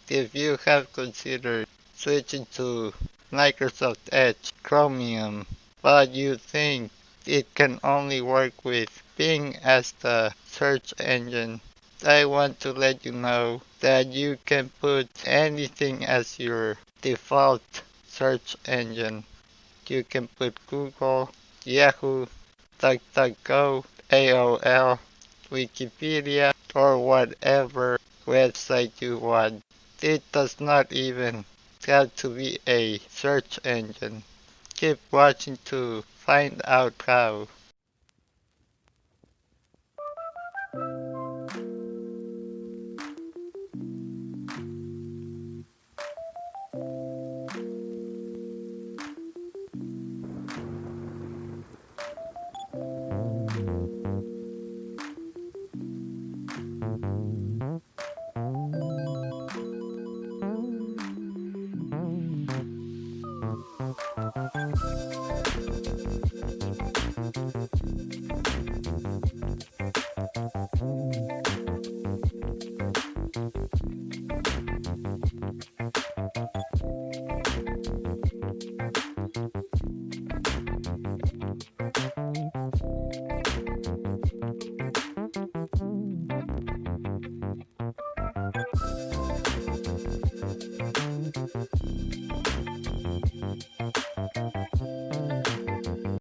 if you have considered switching to Microsoft Edge Chromium, but you think it can only work with Bing as the search engine, I want to let you know that you can put anything as your default search engine. You can put Google, Yahoo, DuckDuckGo, AOL, Wikipedia, or whatever website you want. It does not even have to be a search engine. Keep watching to find out how.